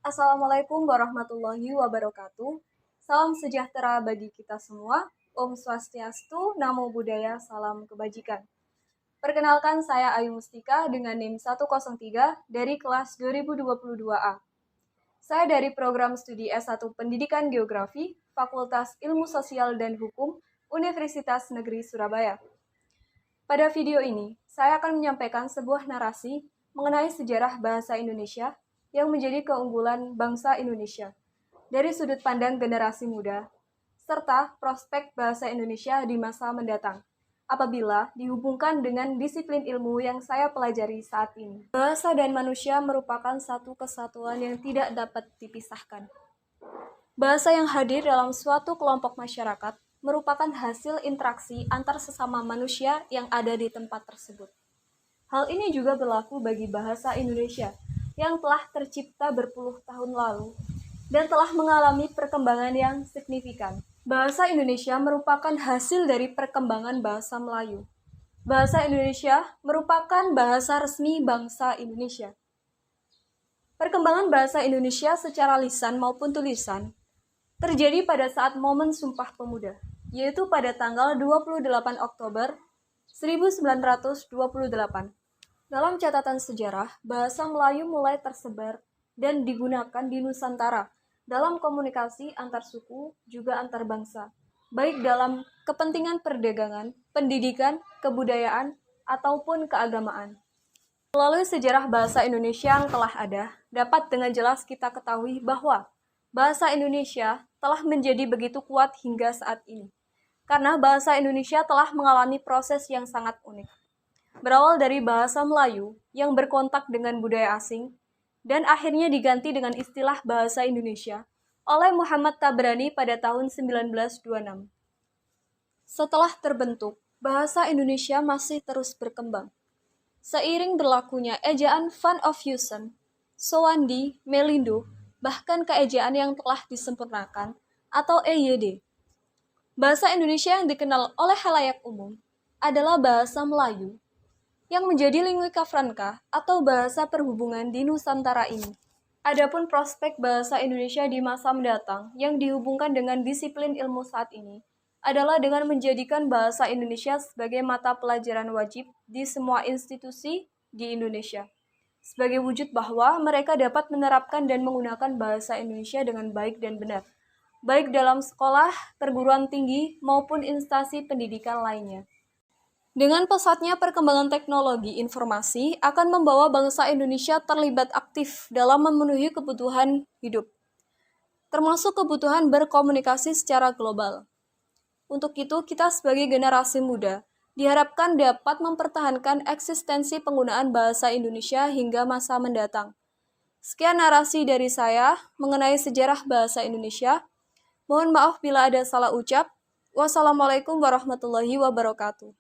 Assalamualaikum warahmatullahi wabarakatuh. Salam sejahtera bagi kita semua. Om Swastiastu, Namo Buddhaya, Salam Kebajikan. Perkenalkan, saya Ayu Mustika dengan NIM 103 dari kelas 2022A. Saya dari program studi S1 Pendidikan Geografi, Fakultas Ilmu Sosial dan Hukum, Universitas Negeri Surabaya. Pada video ini, saya akan menyampaikan sebuah narasi mengenai sejarah bahasa Indonesia yang menjadi keunggulan bangsa Indonesia dari sudut pandang generasi muda, serta prospek bahasa Indonesia di masa mendatang, apabila dihubungkan dengan disiplin ilmu yang saya pelajari saat ini. Bahasa dan manusia merupakan satu kesatuan yang tidak dapat dipisahkan. Bahasa yang hadir dalam suatu kelompok masyarakat merupakan hasil interaksi antar sesama manusia yang ada di tempat tersebut. Hal ini juga berlaku bagi bahasa Indonesia yang telah tercipta berpuluh tahun lalu dan telah mengalami perkembangan yang signifikan. Bahasa Indonesia merupakan hasil dari perkembangan bahasa Melayu. Bahasa Indonesia merupakan bahasa resmi bangsa Indonesia. Perkembangan bahasa Indonesia secara lisan maupun tulisan terjadi pada saat momen Sumpah Pemuda, yaitu pada tanggal 28 Oktober 1928. Dalam catatan sejarah, bahasa Melayu mulai tersebar dan digunakan di Nusantara dalam komunikasi antar suku juga antar bangsa, baik dalam kepentingan perdagangan, pendidikan, kebudayaan, ataupun keagamaan. Melalui sejarah bahasa Indonesia yang telah ada, dapat dengan jelas kita ketahui bahwa bahasa Indonesia telah menjadi begitu kuat hingga saat ini, karena bahasa Indonesia telah mengalami proses yang sangat unik. Berawal dari bahasa Melayu yang berkontak dengan budaya asing dan akhirnya diganti dengan istilah bahasa Indonesia oleh Muhammad Tabrani pada tahun 1926. Setelah terbentuk, bahasa Indonesia masih terus berkembang. Seiring berlakunya ejaan Van Ophusen, Sowandi, Melindo, bahkan keejaan yang telah disempurnakan atau EYD. Bahasa Indonesia yang dikenal oleh khalayak umum adalah bahasa Melayu yang menjadi lingua franca atau bahasa perhubungan di Nusantara ini. Adapun prospek bahasa Indonesia di masa mendatang yang dihubungkan dengan disiplin ilmu saat ini adalah dengan menjadikan bahasa Indonesia sebagai mata pelajaran wajib di semua institusi di Indonesia, sebagai wujud bahwa mereka dapat menerapkan dan menggunakan bahasa Indonesia dengan baik dan benar, baik dalam sekolah, perguruan tinggi, maupun instansi pendidikan lainnya. Dengan pesatnya perkembangan teknologi informasi akan membawa bangsa Indonesia terlibat aktif dalam memenuhi kebutuhan hidup, termasuk kebutuhan berkomunikasi secara global. Untuk itu, kita sebagai generasi muda diharapkan dapat mempertahankan eksistensi penggunaan bahasa Indonesia hingga masa mendatang. Sekian narasi dari saya mengenai sejarah bahasa Indonesia. Mohon maaf bila ada salah ucap. Wassalamualaikum warahmatullahi wabarakatuh.